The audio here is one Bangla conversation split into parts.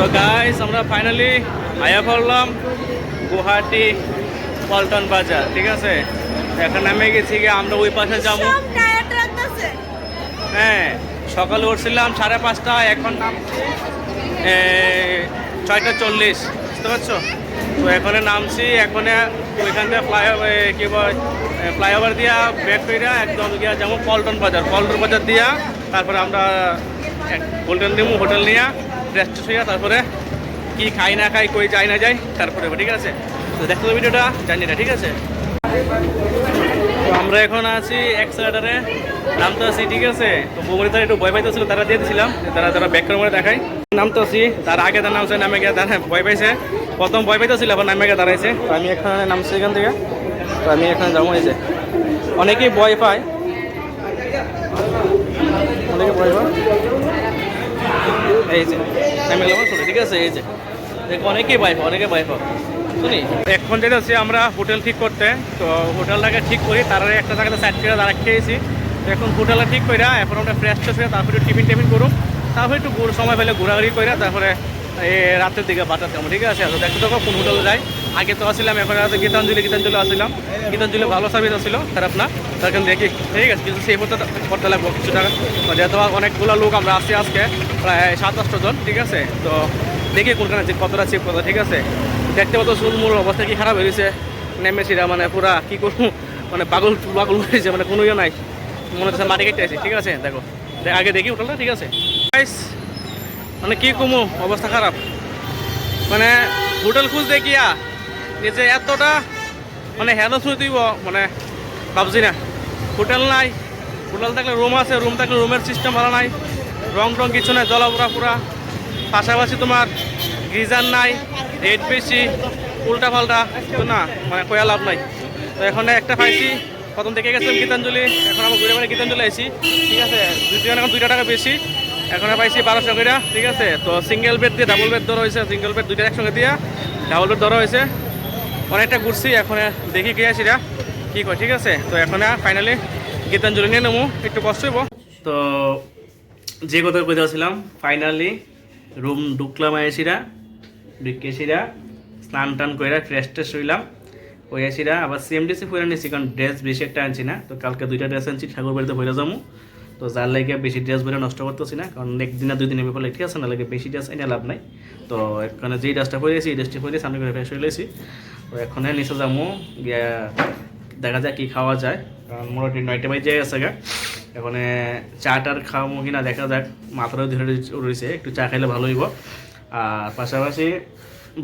তো গাইস আমরা ফাইনালি আয়া পড়লাম গুয়াহাটি পল্টন বাজার, ঠিক আছে। এখন নামে গেছি গিয়ে আমরা ওই পাশে যাবো। হ্যাঁ, সকালে উঠছিলাম 5:30, এখন নামছি 6:40, বুঝতে পারছো? তো এখানে নামছি, এখন ওইখান থেকে ফ্লাইওভার দিয়া ব্যাক করে একদম গিয়া যাবো পল্টন বাজার দিয়া, তারপরে আমরা গোল্ডেন ডিমু হোটেল নিয়ে রেস্ট হইয়া তারপরে কি খাই না খাই কই যাই না যাই তারপরে, ঠিক আছে। তো দেখো ভিডিওটা, জার্নিটা, ঠিক আছে। তো আমরা এখন আছি এক্সেলেটারে, নামতে আছি, ঠিক আছে। তো বগুড়ি তারা একটু ভয় পাইতেছিল, তারা দিয়ে দিয়েছিলাম, তারা ব্যাক করে দেখাই। নামতে আছি, তার আগে তার নামছে, নামে গিয়ে তারা ভয় পাইছে, প্রথম ভয় পাইতেছিল, আবার নামে গিয়ে দাঁড়াইছে। তো আমি এখানে নামছি এখান থেকে, তো আমি এখানে যাবো। হয়েছে অনেকেই ভয় পায়, অনেকে ভয় পায়, এই যে আমি যাবো, ঠিক আছে। এই যে দেখো অনেকেই ভয় পায় শুনি। এখন যেটা হচ্ছে আমরা হোটেল ঠিক করতে, তো হোটেলটাকে ঠিক করি, তারা একটা জায়গাতে সাইড করে দাঁড়া খেয়েছি। তো এখন হোটেলটা ঠিক করে এখন আমরা ফ্রেশ হয়ে তারপরে টিফিন করুম, তারপরে একটু সময় পেলে ঘোরাঘুরি করে তারপরে এই রাতের দিকে বাটার যাবো, ঠিক আছে। তো দেখো দেখো কোন হোটেলে যাই। আগে তো আসছিলাম, এখন আছে গীতাঞ্জলি আসছিলাম। গীতাঞ্জলি ভালো সার্ভিস আসছিল, খারাপ না। তখন দেখি, ঠিক আছে, কিন্তু সেই করতে লাগবো কিছু টাকা, যেহেতু অনেকগুলো লোক আমরা আসছি আজকে, প্রায় 7-8 জন, ঠিক আছে। তো দেখি কোনখানে কতটা চিপ কথা, ঠিক আছে। দেখতে পাবো চুলমুল অবস্থা কি খারাপ হয়েছে, নেমেছিরা মানে পুরা কি করবো, মানে পাগল হয়েছে, মানে কোনো ইয়ে নাই, মনে হচ্ছে মাটি কেটে আছি, ঠিক আছে। দেখো আগে দেখি হোটেলটা, ঠিক আছে। মানে কি কমু, অবস্থা খারাপ, মানে হোটেল খুঁজ দেখিয়া নিজে এতটা মানে হেলথ দিব, মানে ভাবছি না। হোটেল নাই, হোটেল থাকলে রুম আছে, রুম থাকলে রুমের সিস্টেম ভালো নাই, রং কিছু নাই, জলাপুরা পুরা। পাশাপাশি তোমার গিজার নাই, রেট বেশি, উল্টা পাল্টা, তো না মানে কয়া লাভ নাই। তো এখন একটা পাইছি, প্রথম থেকে গেছিলাম গীতাঞ্জলি, এখন আমরা ঘুরে গীতাঞ্জলি আইছি, ঠিক আছে। এখন 2 টাকা বেশি, এখন পাইছি 1200 করে, ঠিক আছে। তো সিঙ্গেল বেড দিয়ে ডাবল বেড ধরা হয়েছে, সিঙ্গেল বেড 2টা একসঙ্গে দিয়ে ডাবল বেড ধরা হয়েছে। অনেকটা ঘুরছি, এখন দেখি কে আসিরা কি কয়, ঠিক আছে। তো এখন ফাইনালি গীতাঞ্জলি নিয়ে নেবো, একটু কষ্ট হইব। তো যে কথা কইতেছিলাম, ফাইনালি রুম ঢুকলাম, ঢুকেছিরা স্নান টান করে ফ্রেশ ট্রেশ হইলাম, ওই আসিরা আবার সিএমডিসি পরে নিয়েছি, কারণ ড্রেস বেশি একটা আনছি না। তো কালকে 2টা ড্রেস আনছি, ঠাকুর বাড়িতে পরে যাবো। তো যার লাগে বেশি ড্রেস বলে নষ্ট করতেছি না, কারণ 1 দিন না 2 দিনের বিফলে, ঠিক আছে, না লাগে বেশি ড্রেস এনে লাভ নাই। তো এখানে যেই ড্রেসটা পরেছি এই ড্রেসটি পরে সামনে করে ফ্রেশ হয়ে লেছি। তো এখন নিচে যাবো, গিয়া দেখা যায় কি খাওয়া যায়, কারণ মোটামুটি 9টা বাজে গেছে গা। এখন চাটার খাওয়াবো কিনা দেখা যাক, মাথাটাও ধরে রয়েছে, একটু চা খাইলে ভালো হইব। আর পাশাপাশি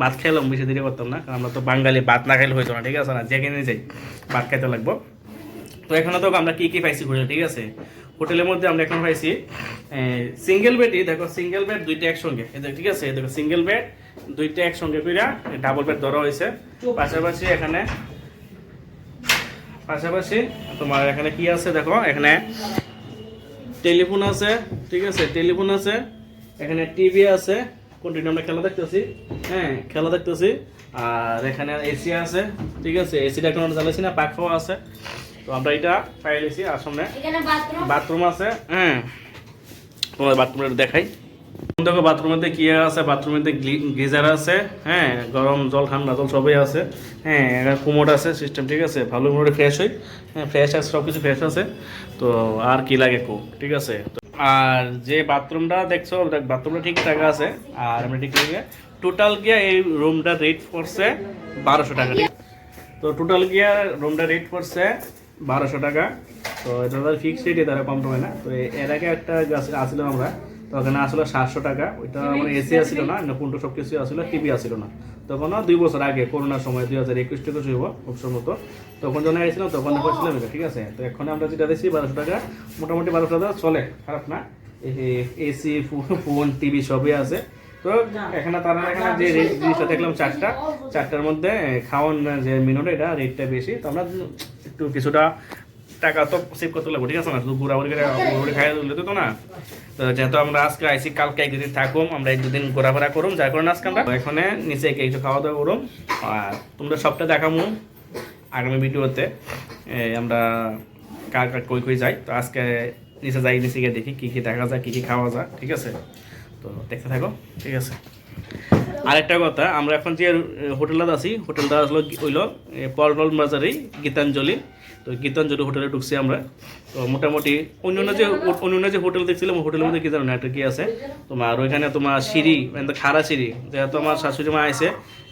ভাত খাইলাম, বেশি দেরি করতাম না, কারণ আমরা তো বাঙালি, ভাত না খাইলে হইতো না, ঠিক আছে না, যেখানে যাই ভাত খাইতে লাগবো। তো এখানে তো আমরা কি পাইছি হোটেল, ঠিক আছে। হোটেলের মধ্যে আমরা এখন পাইছি সিঙ্গেল বেডই, দেখো সিঙ্গেল বেড 2টা একসঙ্গে, ঠিক আছে। দেখো সিঙ্গেল বেড 2টা একসঙ্গে কইরা ডাবল বেড ধরা হয়েছে। পাশাপাশি তোমার এখানে কি আছে দেখো, এখানে টেলিফোন আছে, ঠিক আছে, টেলিফোন আছে, এখানে টিভি আছে, কন্টিনিউ আমরা খেলা দেখতেছি, হ্যাঁ খেলা দেখতেছি। আর এখানে এসি আছে, ঠিক আছে, এসিটা এখন আমরা জ্বালাইছি না, পাখাও আছে। তো আমরা এটা পাইলেছি। আর সামনে বাথরুম আছে, হ্যাঁ তোমার বাথরুমটা দেখাই। দেখো বাথরুমের কি আছে, বাথরুমের গিজার আছে, হ্যাঁ গরম জল ঠান্ডা জল সবই আছে, হ্যাঁ এখানে কুমোট আছে সিস্টেম, ঠিক আছে। ভালো মোটে ফ্রেশ হই, হ্যাঁ ফ্রেশ আছে, সব কিছু ফ্রেশ আছে। তো আর কি লাগে ঠিক আছে। আর যে বাথরুমটা দেখছো, বাথরুমটা ঠিক টাকা আছে। আর আমরা ঠিক লাগে টোটাল গিয়া এই রুমটা রেট পড়ছে 1200 টাকা। তো টোটাল গিয়া রুমটা রেট পড়ছে 1200 টাকা। তো এটা তাদের ফিক্সড রেটে, তারা কম টমে না। তো এর আগে একটা আসলো আমরা, তো ওখানে আসলো 700 টাকা। ওইটা মানে এসি আসছিল না, কোনটা সব কিছু আসলো, টিভি আসছিল না। তখন 2 বছর আগে করোনার সময় 2021 হইব খুব সম্ভবত, তখন যখন আসছিলাম তখন করছিলাম এটা, ঠিক আছে। তো এখন আমরা যেটা দিচ্ছি 1200 টাকা, মোটামুটি 1200 টাকা চলে, খারাপ না। এসি ফোন টিভি সবই আছে। তো এখানে তারা এখানে যে রেট জিনিসটা দেখলাম, চারটার মধ্যে খাওয়ান যে মেনুটা, এটা রেটটা বেশি। তো আমরা একটু কিছুটা টাকা তো সেভ করতে লাগবো, ঠিক আছে না, শুধু ঘোরাঘুরি করে খাই দিলে তো না। তো যেহেতু আমরা আজকে আইসি, কালকে 1 দিন থাকুম, আমরা 1-2 দিন ঘোরাফেরা করুম, যার কারণে আজকে আমরা এখানে নিচে একটু খাওয়া দাওয়া করুম। আর তোমরা সবটা দেখামু আগামী ভিডিওতে, আমরা কার কই যাই। তো আজকে নিচে যাই, নিচে গিয়ে দেখি কি দেখা যায়, কি খাওয়া যায়, ঠিক আছে। তো দেখতে থাকো, ঠিক আছে। আরেকটা কথা, আমরা এখন যে হোটেলটা আছি, হোটেলটা আসলে হইলো পল্টন বাজারেই গীতাঞ্জলি। তো গীতাঞ্জলি হোটেলে ঢুকছি আমরা। তো মোটামুটি অন্য যে হোটেল দেখছিলাম, হোটেলের মধ্যে কি জানো না একটা কি আছে তোমার, ওইখানে তোমার সিঁড়ি মানে খাড়া সিঁড়ি, যেহেতু আমার শাশুড়ি মা আছে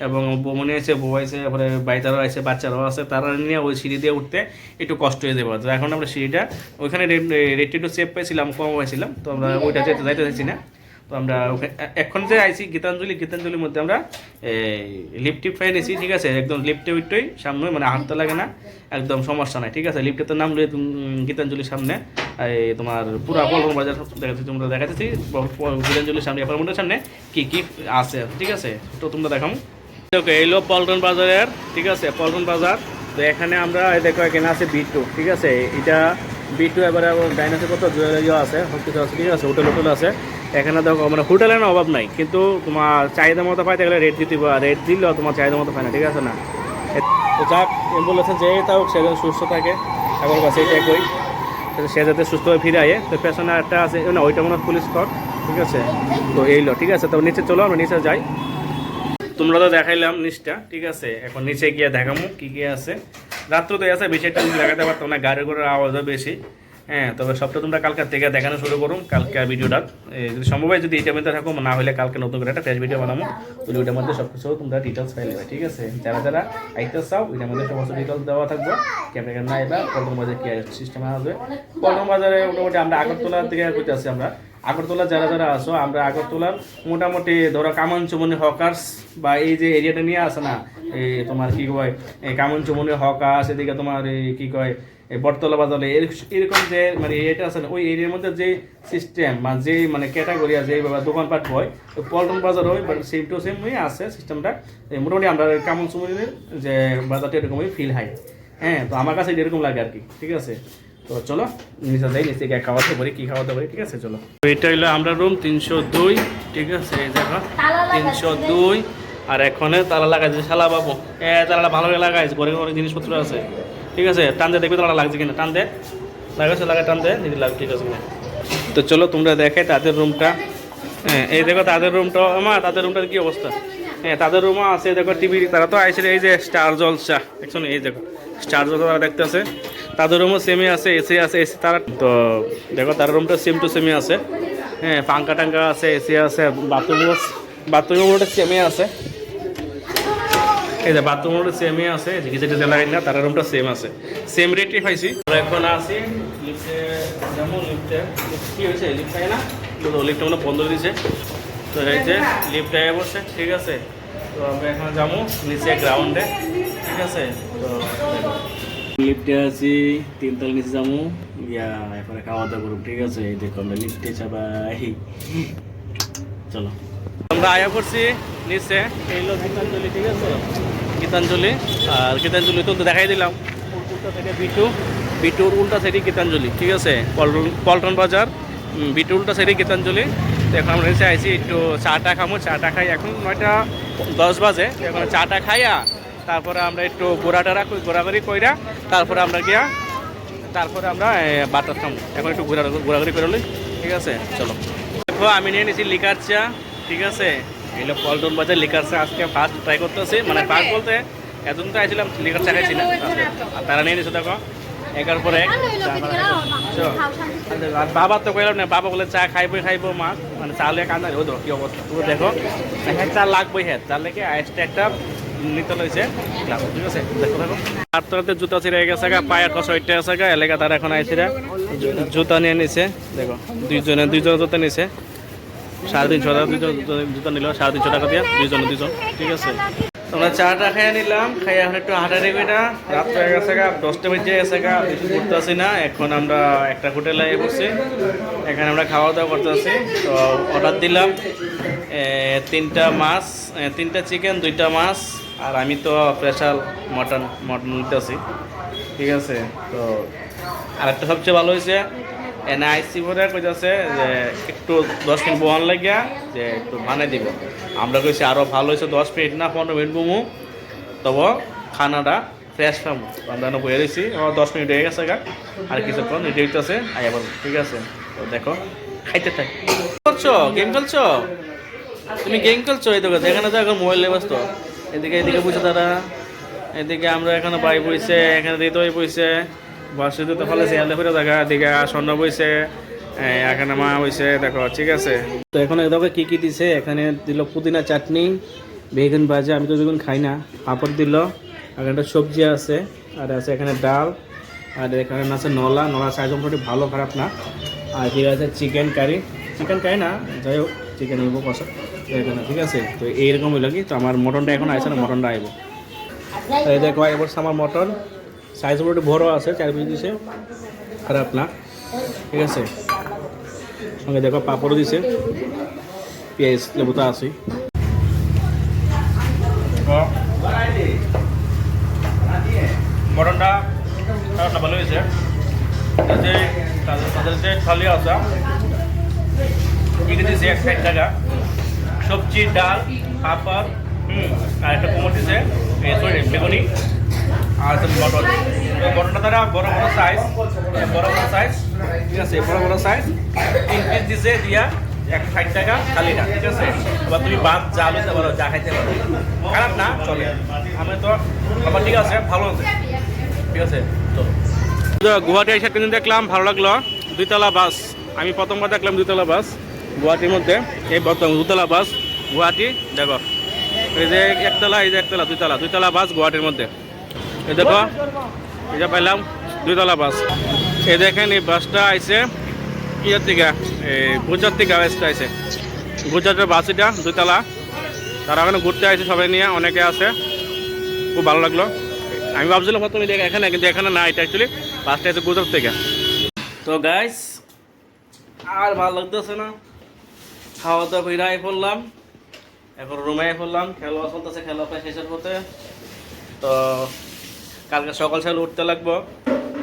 এবং বৌমনি আছে, বউ আছে, তারপরে বাইতারাও আছে, বাচ্চারাও আছে, তারা নিয়ে ওই সিঁড়ি দিয়ে উঠতে একটু কষ্ট হয়ে যাবে। তো এখন আমরা সিঁড়িটা ওইখানে রেটটি একটু সেভ পাইছিলাম, কম পাইছিলাম, তো আমরা ওইটা যাইতে চাইছি না। তো আমরা এখন যে আইছি গীতাঞ্জলির মধ্যে আমরা লিফট পাই নিয়েছি, ঠিক আছে। একদম লিফটে উঠতেই সামনে, মানে হাঁটতে লাগে না, একদম সমস্যা নাই, ঠিক আছে। লিফটে তো নামলে গীতাঞ্জলির সামনে তোমার পুরো পল্টন বাজার তোমরা দেখাচ্ছি, গীতাঞ্জলির সামনে অ্যাপার্টমেন্টের সামনে কি কি আছে, ঠিক আছে, তো তোমরা দেখাম। ওকে, এইলো পল্টন বাজারের, ঠিক আছে, পল্টন বাজার। তো এখানে আমরা দেখো এখানে আছে B2, ঠিক আছে। এটা B2 এবারে ডাইনাসে কত জুয়েলারিও আছে, সব কিছু আছে, ঠিক আছে, হোটেল আছে এখানে। দেখো মানে হোটেলের অভাব নাই, কিন্তু তোমার চাহিদা মতো পাইতে গেলে রেট দিতে, রেট দিলেও তোমার চাহিদা মতো পায় না, ঠিক আছে না। তো যাক, বলেছে যে তাও সে যেন সুস্থ থাকে, এখন কাছে এইটাই কই, সে যাতে সুস্থভাবে ফিরে আয়ে। তো পেছনে একটা আছে না, ওইটা মনে হয় পুলিশ স্কট, ঠিক আছে। তো এইলো, ঠিক আছে। তো নিচে চলো, আমরা নিচে যাই। তোমরা তো দেখাইলাম নিচটা, ঠিক আছে। এখন নিচে গিয়ে দেখামো কি কি আছে। রাত্র তো আছে, বেশি একটা লাগাতে পারতাম না, গাড়ি ঘোড়ার আওয়াজও বেশি। হ্যাঁ, তবে সবটা তোমরা কালকের থেকে দেখানো শুরু করুন, কালকে ভিডিওটা যদি সম্ভব হয়, যদি এইটার মধ্যে থাকো, না হলে কালকে নতুন করে একটা ফ্রেশ ভিডিও বানাবো, তাহলে ওইটার মধ্যে সব কিছু তোমরা ডিটেলস পাই নেবে, ঠিক আছে। যারা আইতে চাও, ওইটার মধ্যে সমস্ত ডিটেলস দেওয়া থাকবো, ক্যামেরা না এবার পল্টন বাজারে কি সিস্টেম আসবে। পল্টন বাজারে মোটামুটি আমরা আগরতলার দিকে করতে আসছি। আমরা আগরতলা যারা আসো, আমরা আগরতলার মোটামুটি ধরো কামানচুমনি হকার্স বা এই যে এরিয়াটা নিয়ে আসে না, এই তোমার কি কয় এই কামানচুমনি হকার্স, এদিকে তোমার এই কি কয় এই বটতলা বাজারে এরকম যে মানে এরিয়াটা আছে না, ওই এরিয়ার মধ্যে যে সিস্টেম বা যে মানে ক্যাটাগরি আছে, যেভাবে দোকানপাট হয়, ওই পল্টন বাজার হয়, বাট সেম টু সেম আছে সিস্টেমটা। মোটামুটি আমরা কামানচুমনির যে বাজারটা এরকমই ফিল হয়। হ্যাঁ, তো আমার কাছে এরকম লাগে আর কি, ঠিক আছে। তো চলো নিচে যাই, নিচে গিয়ে খাওয়াতে পারি, কি খাওয়াতে পারি, ঠিক আছে, চলো। এটা হলো আমরা রুম 302, ঠিক আছে, এই জায়গা 302। আর এখানে তালা লাগাইছে শালা বাবু, তালাটা ভালো করে লাগাইছে, ঘরে অনেক জিনিসপত্র আছে, ঠিক আছে। টান দিয়ে দেখবে তালা লাগছে কিনা, টান দে, লাগাইছে, টান দে, যদি লাগে, ঠিক আছে কিনা। তো চলো তোমরা দেখে তাদের রুমটা। হ্যাঁ, এই দেখো তাদের রুমটা, আমার তাদের রুমটার কি অবস্থা। হ্যাঁ, তাদের রুমও আছে, দেখো টিভি, তারা তো আইসে এই যে স্টার জলসা, দেখছো এই দেখো স্টার জলসা তারা দেখতে আছে। তাদের রুমও সেমই আছে, এসি আছে, এসি তারা তো দেখো তার রুমটা সেম টু সেমই আছে। হ্যাঁ, পাঙ্কা টাঙ্কা আছে, এসি আছে, বাথরুমও সেমই আছে, এই যে বাথরুমও সেমই আছে, যেটা লাগাই না, তার রুমটা সেম আছে, সেম রেটই পাইছি। এখন আসি লিফটে, যেমন লিফটে কি হয়েছে, লিফট পাই না, লিফটটা মনে বন্ধ দিয়েছে। তো এই যে লিফটে বসে, ঠিক আছে। তো আমরা এখন যাবো নিচে গ্রাউন্ডে, ঠিক আছে। তো লিফটে আছি, 3 তলা নিচে যাবো, ইয়া এরপরে খাওয়া দাওয়া করবো, ঠিক আছে। এই দেখো আমরা লিফটে চাপাই, চলো। আমরা আয়া করছি নিচে, এইলো গীতাঞ্জলি, ঠিক আছে, গীতাঞ্জলি। আর গীতাঞ্জলি তো দেখাই দিলাম, উল্টা সাইডে বিটুর উল্টা সাইডে গীতাঞ্জলি, ঠিক আছে। পল্টন বাজার বিটুর উল্টা সাইডে গীতাঞ্জলি। তো এখন আমরা নিচে আইছি, একটু চাটা খামো, চাটা খাই, এখন 9:10 বাজে। এখন চাটা খাইয়া তারপরে আমরা একটু ঘোরাঘুরি কইরা তারপরে আমরা গিয়া তারপরে আমরা বাটার খামো। এখন একটু ঘোরাঘুরি করে লই, ঠিক আছে, চলো। দেখো আমি নিয়ে নিয়েছি লিকার চা, ঠিক আছে। এগুলো পল্টন বাজার লিকার চা আজকে ফার্স্ট ট্রাই করতেছি, মানে ফার্স্ট বলতে এতদিন তো আইছিলাম লিকার চা খাইছি না, আর তারা নিয়ে নিয়েছে দেখো একের পর এক। আর বাবা তো কইলাম না, বাবা বলে চা খাইবো মা, মানে চা লেগে কান্দা, ও কি অবস্থা তুমি দেখো, হ্যাঁ চা লাগবোই, হ্যাঁ চা লেগে আইসটা একটা নিতে লইছে, ঠিক আছে। দেখো দেখো আর তোরাতে জুতা ছিঁড়ে গেছে গা, পায়ের কষ্ট হইতে আছে গা, এলাকা তারা এখন আইসিরা জুতা নিয়ে নিছে, দেখো দুইজনে জুতা নিছে, 350 টাকা জুতা নিল, 350 টাকা দিয়ে দুইজন, ঠিক আছে। তোমরা চাটা খাইয়া নিলাম, খাইয়া এখন একটু হাঁটাহাঁটি কইরা, রাত হয়ে গেছে গা, 10টা বেজে গেছে গা, বেশি ঘুরতেছি না। এখন আমরা একটা হোটেলে বসছি, এখানে আমরা খাওয়া দাওয়া করতেছি। তো অর্ডার দিলাম 3টা মাছ, 3টা চিকেন, 2টা মাছ, আর আমি তো স্পেশাল মটন নিতেছি, ঠিক আছে। তো আরেকটা সবচেয়ে ভালো হয়েছে, এনে আইসি ভরে কইতেছে যে একটু 10 মিনিট বহান লাগিয়া যে একটু বানিয়ে দিব। আমরা কইছি আরও ভালো হয়েছে, 10 মিনিট না 15 মিনিট বমু, তবে খানাটা ফ্রেশ পাবো। আমরা বয়ে রয়েছি, আমার 10 মিনিট হয়ে গেছে গা, আর কিছুক্ষণ রেডি হইতেছে, আইয়া বলো, ঠিক আছে। তো দেখো খাইতে থাক। করছো গেম খেলছো, তুমি গেম খেলছো এই তো কথা, এখানে তো এখন মোবাইল ব্যস্ত। এদিকে বুঝছে তারা, এদিকে আমরা এখানে বাই বইছে, এখানে দিতই বইছে, বাসিতে তো ফলে শিয়ালে ফিরে দেখা, এদিকে স্বর্ণ বইছে, এখানে মা বইছে, দেখো ঠিক আছে। তো এখন দেখো কি কি দিছে, এখানে দিল পুদিনা চাটনি, বেগুন ভাজা, আমি তো বেগুন খাই না, পাঁপড় দিল, আর একটা সবজি আছে, আর আছে এখানে ডাল, আর এখানে আছে নলা সাইজ মোটামুটি ভালো খারাপ না, আর ঠিক আছে চিকেন কারি না, যাই হোক চিকেন হইব কষা এখানে, ঠিক আছে। তো এইরকম হইল কি, তো আমার মটনটা এখন আসছে না, মটনটা আইব। এই দেখো এবার আমার মটন সাইজ মোটামুটি বড় আছে, 4 পিস দিছে, খারাপ না, ঠিক আছে। সঙ্গে দেখো পাঁপড়ও দিছে, পেঁয়াজ লেবু তো আছেই। মটনটা ভালো হয়েছে, যে তাদের যে থালি আছে এখানে দিয়েছে 160 টাকা, সবজি ডাল পাঁপড়, আর একটা কোমর দিয়েছে সরি বেগুনি, আর আছে মটনটা তারা বড় সাইজ, ঠিক আছে, বড় সাইজ 3 পিস দিছে দিয়া 160 টাকা থালিটা, ঠিক আছে। এবার তুমি ভাত যা লইতে পারো, যা খাইতে পারো, খারাপ না, চলে। আমি তো আমার ঠিক আছে, ভালো আছে, ঠিক আছে। তো গুয়াহাটি এসে কিন্তু দেখলাম, ভালো লাগলো, 2তলা বাস। আমি প্রথমবার দেখলাম 2তলা বাস গুয়াহাটির মধ্যে, এই প্রথম 2তলা বাস গুয়াহাটি। দেখো এই যে একতলা, এই যে একতলা, 2তলা বাস গুয়াহাটির মধ্যে। এই দেখো এই যে পাইলাম 2তলা বাস। এই দেখেন এই বাসটা আইছে ইয়ের থেকে, এই গুজরাট থেকে বাসটা আইছে, গুজরাটের বাস এটা 2তলা। তারা ওখানে ঘুরতে আসছে সবাই নিয়ে, অনেকে আছে, খুব ভালো লাগলো। আমি ভাবছিলাম প্রথমে এখানে, কিন্তু এখানে না, এটা অ্যাকচুয়ালি বাসটা আছে গুজরাট থেকে। তো গাইস আর ভালো লাগতেছে না, খাওয়া দাওয়া করে আই পড়লাম, এখন রুমে আই পড়লাম, খেলা চলতেছে, খেলা প্রায় শেষের পথে। তো কালকে সকাল উঠতে লাগবো,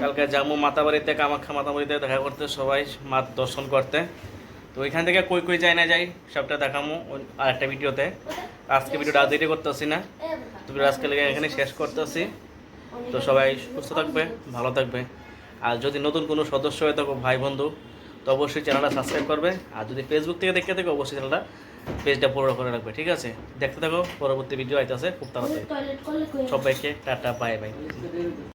কালকে যাবো মাতাবাড়িতে, কামাখ্যা মাতাবাড়িতে দেখা করতে, সবাই মার দর্শন করতে। তো ওইখান থেকে কই যাই না যাই সবটা দেখামো আরেকটা ভিডিওতে। আজকে ভিডিওটা দেরি করতেছি না, তো আজকে লেগে এখানে শেষ করতেছি। তো সবাই সুস্থ থাকবে, ভালো থাকবে, আর যদি নতুন কোনো সদস্য হয়ে থাকো ভাই বন্ধু, তো অবশ্যই চ্যানেলটা সাবস্ক্রাইব করবে, আর যদি ফেসবুক থেকে দেখতে থাকো অবশ্যই চ্যানেলটা পেজটা ফলো করে রাখবে, ঠিক আছে। দেখতে থাকো, পরবর্তী ভিডিও আইতেছে খুব তাড়াতাড়ি। সবাইকে টাটা, বাই বাই।